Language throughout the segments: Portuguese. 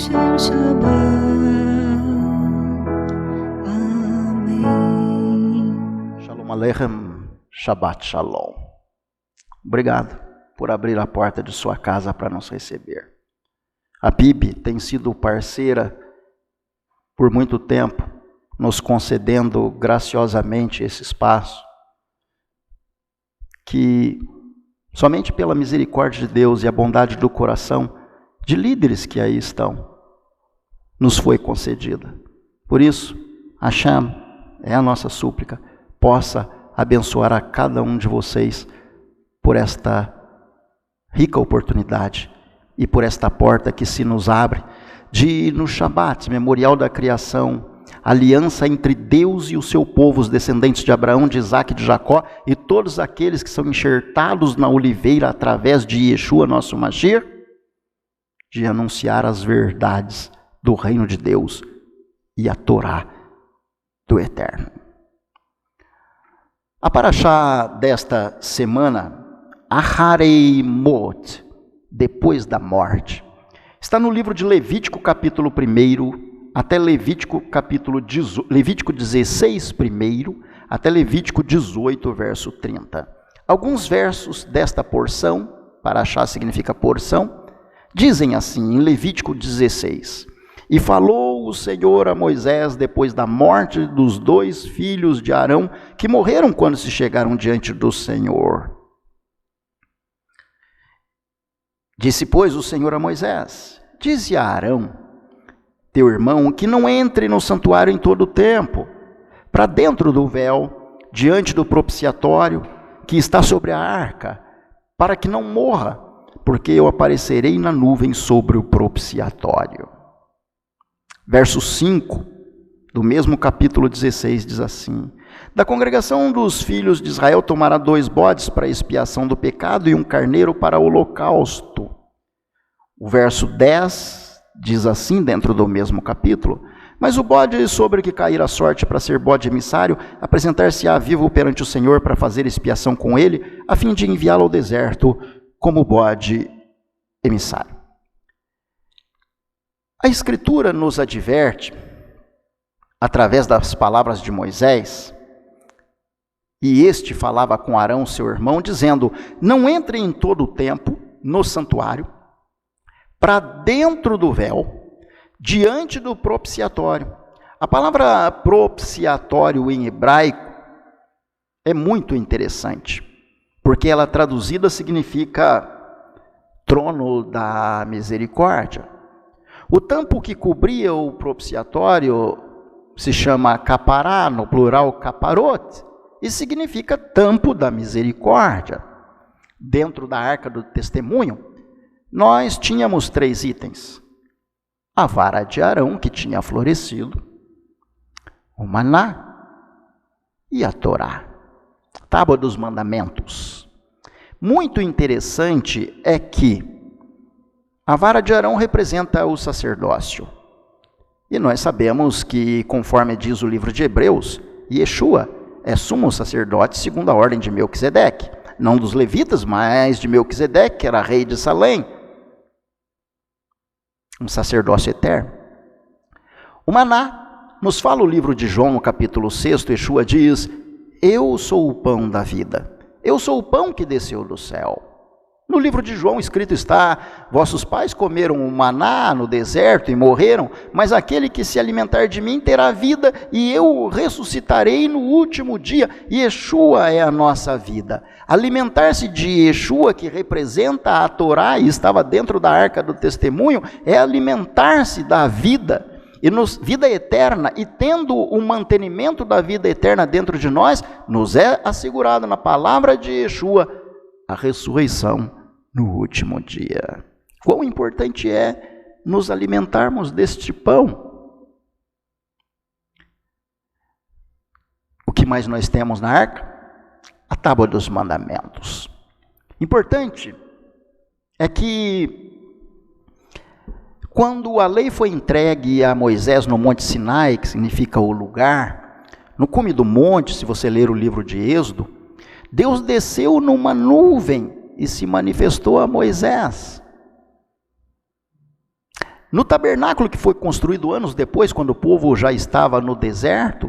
Shem Shabbat. Amém. Shalom Aleichem, Shabbat Shalom. Obrigado por abrir a porta de sua casa para nos receber. A PIB tem sido parceira por muito tempo, nos concedendo graciosamente esse espaço, que somente pela misericórdia de Deus e a bondade do coração de líderes que aí estão, nos foi concedida. Por isso, Hashem, é a nossa súplica, possa abençoar a cada um de vocês por esta rica oportunidade e por esta porta que se nos abre de ir no Shabat, memorial da criação, aliança entre Deus e o seu povo, os descendentes de Abraão, de Isaac e de Jacó, e todos aqueles que são enxertados na oliveira através de Yeshua, nosso Mashiach, de anunciar as verdades do reino de Deus e a Torá do Eterno. A paraxá desta semana, Aharei Mot, depois da morte, está no livro de Levítico capítulo 1 até Levítico 16 primeiro, até Levítico 18 verso 30. Alguns versos desta porção, paraxá significa porção, dizem assim, em Levítico 16: E falou o Senhor a Moisés depois da morte dos 2 filhos de Arão, que morreram quando se chegaram diante do Senhor. Disse, pois, o Senhor a Moisés: Dize a Arão, teu irmão, que não entre no santuário em todo o tempo, para dentro do véu, diante do propiciatório, que está sobre a arca, para que não morra, porque eu aparecerei na nuvem sobre o propiciatório. Verso 5, do mesmo capítulo 16, diz assim: Da congregação dos filhos de Israel tomará 2 bodes para expiação do pecado e um carneiro para o holocausto. O verso 10 diz assim, dentro do mesmo capítulo: Mas o bode sobre que cair a sorte para ser bode emissário, apresentar-se-á vivo perante o Senhor para fazer expiação com ele, a fim de enviá-lo ao deserto como bode emissário. A Escritura nos adverte, através das palavras de Moisés, e este falava com Arão, seu irmão, dizendo: Não entre em todo o tempo no santuário, para dentro do véu, diante do propiciatório. A palavra propiciatório em hebraico é muito interessante, porque ela traduzida significa trono da misericórdia. O tampo que cobria o propiciatório se chama capará, no plural caparot, e significa tampo da misericórdia. Dentro da arca do testemunho, nós tínhamos 3 itens: a vara de Arão, que tinha florescido, o maná e a Torá, tábua dos mandamentos. Muito interessante é que a vara de Arão representa o sacerdócio. E nós sabemos que, conforme diz o livro de Hebreus, Yeshua é sumo sacerdote segundo a ordem de Melquisedeque, não dos levitas, mas de Melquisedeque, que era rei de Salém, um sacerdócio eterno. O maná, nos fala o livro de João, no capítulo 6, Yeshua diz: Eu sou o pão da vida, eu sou o pão que desceu do céu. No livro de João escrito está: Vossos pais comeram o maná no deserto e morreram, mas aquele que se alimentar de mim terá vida, e eu o ressuscitarei no último dia. Yeshua é a nossa vida. Alimentar-se de Yeshua, que representa a Torá e estava dentro da arca do testemunho, é alimentar-se da vida, e vida eterna, e tendo o mantenimento da vida eterna dentro de nós, nos é assegurado na palavra de Yeshua a ressurreição no último dia. Quão importante é nos alimentarmos deste pão. O que mais nós temos na arca? A tábua dos mandamentos. Importante é que quando a lei foi entregue a Moisés no Monte Sinai, que significa o lugar, no cume do monte, se você ler o livro de Êxodo, Deus desceu numa nuvem e se manifestou a Moisés. No tabernáculo que foi construído anos depois, quando o povo já estava no deserto,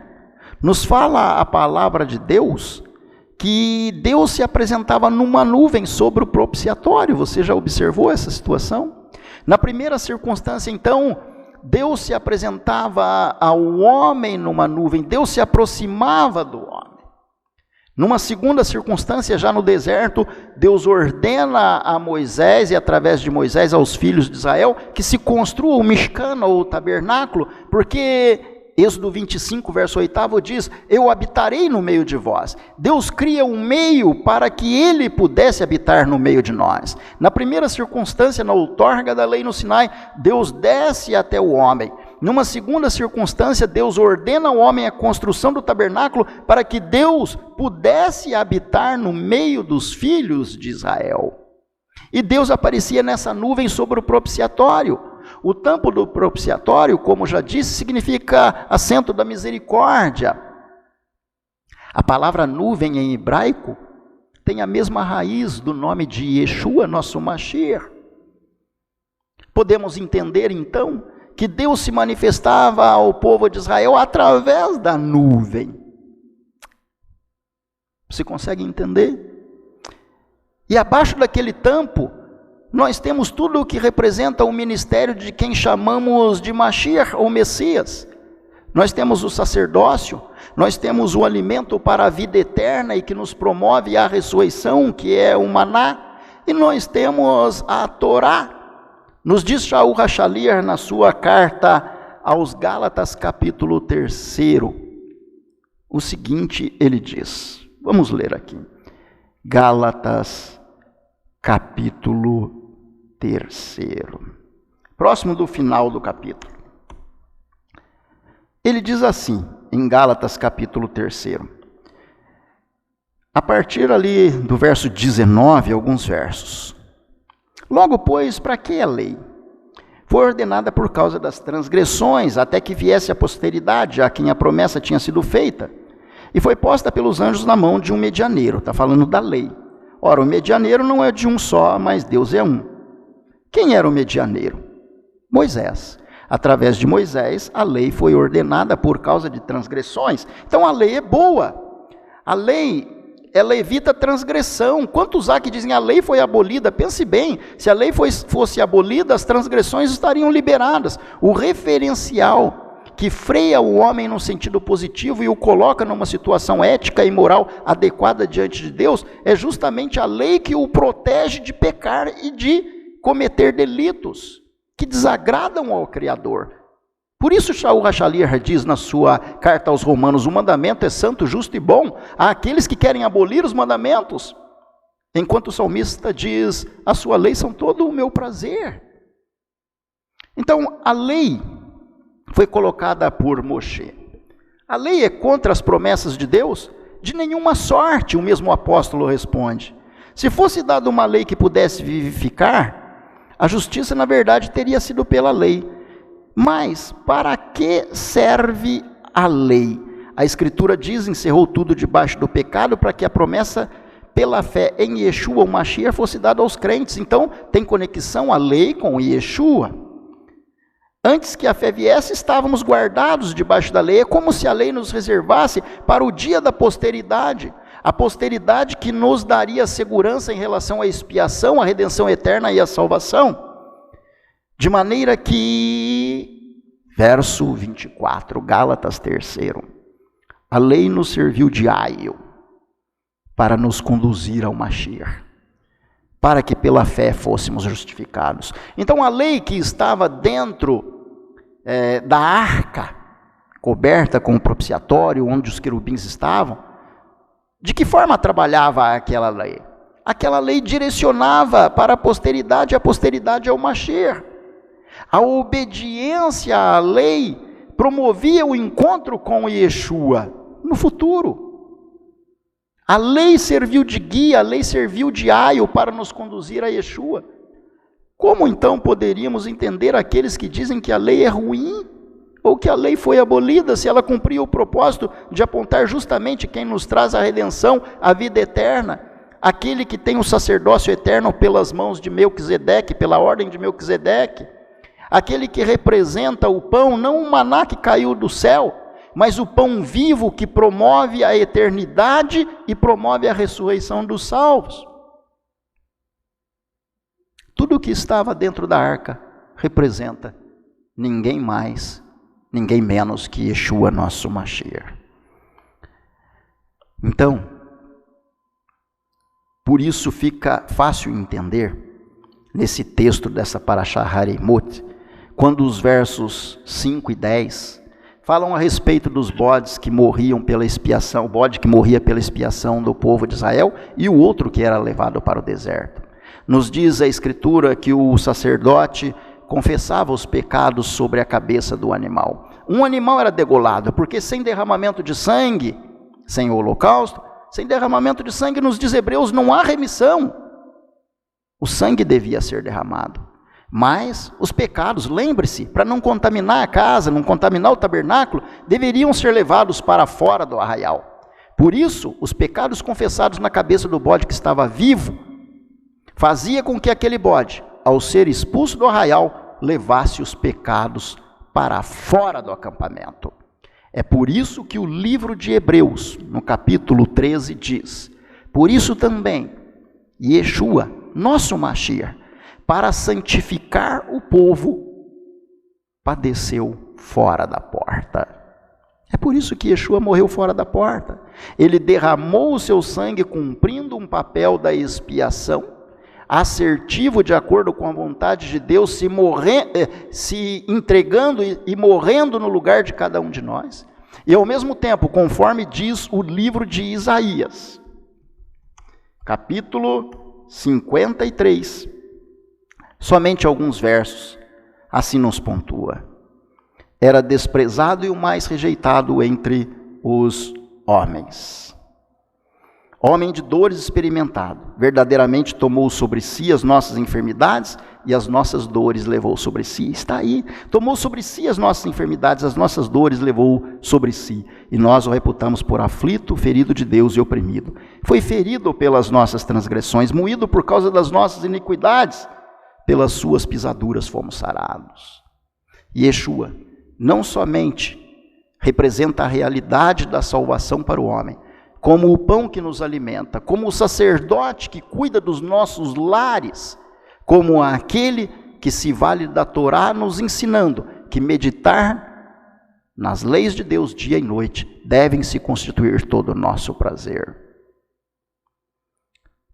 nos fala a palavra de Deus que Deus se apresentava numa nuvem sobre o propiciatório. Você já observou essa situação? Na primeira circunstância, então, Deus se apresentava ao homem numa nuvem, Deus se aproximava do homem. Numa segunda circunstância, já no deserto, Deus ordena a Moisés, e através de Moisés aos filhos de Israel, que se construa o Mishkan, ou o tabernáculo, porque Êxodo 25, verso 8 diz: eu habitarei no meio de vós. Deus cria um meio para que ele pudesse habitar no meio de nós. Na primeira circunstância, na outorga da lei no Sinai, Deus desce até o homem. Numa segunda circunstância, Deus ordena ao homem a construção do tabernáculo para que Deus pudesse habitar no meio dos filhos de Israel. E Deus aparecia nessa nuvem sobre o propiciatório. O tampo do propiciatório, como já disse, significa assento da misericórdia. A palavra nuvem em hebraico tem a mesma raiz do nome de Yeshua, nosso Mashiach. Podemos entender então que Deus se manifestava ao povo de Israel através da nuvem. Você consegue entender? E abaixo daquele tampo, nós temos tudo o que representa o ministério de quem chamamos de Mashiach ou Messias. Nós temos o sacerdócio, nós temos o alimento para a vida eterna e que nos promove a ressurreição, que é o maná, e nós temos a Torá. Nos diz Shaul HaShaliach na sua carta aos Gálatas, capítulo 3, o seguinte ele diz, vamos ler aqui, Gálatas, capítulo 3, próximo do final do capítulo. Ele diz assim, em Gálatas capítulo 3, a partir ali do verso 19, alguns versos. Logo, pois, para que a lei? Foi ordenada por causa das transgressões, até que viesse a posteridade, a quem a promessa tinha sido feita, e foi posta pelos anjos na mão de um medianeiro, está falando da lei. Ora, o medianeiro não é de um só, mas Deus é um. Quem era o medianeiro? Moisés. Através de Moisés, a lei foi ordenada por causa de transgressões. Então a lei é boa. A lei, ela evita transgressão. Quantos há que dizem a lei foi abolida? Pense bem, se a lei fosse abolida, as transgressões estariam liberadas. O referencial que freia o homem no sentido positivo e o coloca numa situação ética e moral adequada diante de Deus, é justamente a lei que o protege de pecar e de cometer delitos que desagradam ao Criador. Por isso Shaul HaShaliach diz na sua carta aos Romanos, o mandamento é santo, justo e bom a aqueles que querem abolir os mandamentos, enquanto o salmista diz, a sua lei são todo o meu prazer. Então a lei foi colocada por Moshe. A lei é contra as promessas de Deus? De nenhuma sorte, o mesmo apóstolo responde. Se fosse dada uma lei que pudesse vivificar, a justiça, na verdade, teria sido pela lei. Mas, para que serve a lei? A Escritura diz, encerrou tudo debaixo do pecado, para que a promessa pela fé em Yeshua, o Mashiach, fosse dada aos crentes. Então, tem conexão a lei com Yeshua. Antes que a fé viesse, estávamos guardados debaixo da lei. É como se a lei nos reservasse para o dia da posteridade. A posteridade que nos daria segurança em relação à expiação, à redenção eterna e à salvação. De maneira que, verso 24, Gálatas 3, a lei nos serviu de aio para nos conduzir ao Mashiach, para que pela fé fôssemos justificados. Então a lei que estava dentro da arca, coberta com o propiciatório, onde os querubins estavam, de que forma trabalhava aquela lei? Aquela lei direcionava para a posteridade é o Mashiach. A obediência à lei promovia o encontro com Yeshua no futuro. A lei serviu de guia, a lei serviu de aio para nos conduzir a Yeshua. Como então poderíamos entender aqueles que dizem que a lei é ruim? Ou que a lei foi abolida, se ela cumpria o propósito de apontar justamente quem nos traz a redenção, a vida eterna, aquele que tem o sacerdócio eterno pelas mãos de Melquisedeque, pela ordem de Melquisedeque, Aquele que representa o pão, não o maná que caiu do céu, mas o pão vivo que promove a eternidade e promove a ressurreição dos salvos. Tudo o que estava dentro da arca representa ninguém mais, ninguém menos que Yeshua, nosso Mashiach. Então, por isso fica fácil entender, nesse texto dessa Parashá Haremot, quando os versos 5 e 10 falam a respeito dos bodes que morriam pela expiação, o bode que morria pela expiação do povo de Israel e o outro que era levado para o deserto. Nos diz a Escritura que o sacerdote confessava os pecados sobre a cabeça do animal. Um animal era degolado, porque sem derramamento de sangue, sem o holocausto, sem derramamento de sangue, nos diz Hebreus, não há remissão. O sangue devia ser derramado. Mas os pecados, lembre-se, para não contaminar a casa, não contaminar o tabernáculo, deveriam ser levados para fora do arraial. Por isso, os pecados confessados na cabeça do bode que estava vivo, fazia com que aquele bode, ao ser expulso do arraial, levasse os pecados para fora do acampamento. É por isso que o livro de Hebreus, no capítulo 13, diz: por isso também, Yeshua, nosso Mashiach, para santificar o povo, padeceu fora da porta. É por isso que Yeshua morreu fora da porta. Ele derramou o seu sangue cumprindo um papel da expiação, assertivo de acordo com a vontade de Deus, se entregando e morrendo no lugar de cada um de nós. E ao mesmo tempo, conforme diz o livro de Isaías, capítulo 53, somente alguns versos, assim nos pontua: era desprezado e o mais rejeitado entre os homens. Homem de dores experimentado, verdadeiramente tomou sobre si as nossas enfermidades e as nossas dores levou sobre si. Está aí, tomou sobre si as nossas enfermidades, as nossas dores levou sobre si. E nós o reputamos por aflito, ferido de Deus e oprimido. Foi ferido pelas nossas transgressões, moído por causa das nossas iniquidades. Pelas suas pisaduras fomos sarados. E Yeshua não somente representa a realidade da salvação para o homem, como o pão que nos alimenta, como o sacerdote que cuida dos nossos lares, como aquele que se vale da Torá, nos ensinando que meditar nas leis de Deus dia e noite devem se constituir todo o nosso prazer.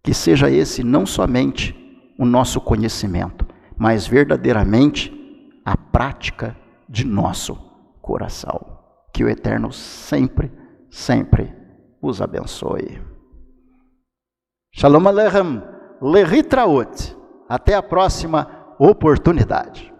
Que seja esse não somente o nosso conhecimento, mas verdadeiramente a prática de nosso coração. Que o Eterno sempre, sempre os abençoe. Shalom Aleichem, Lehitraot. Até a próxima oportunidade.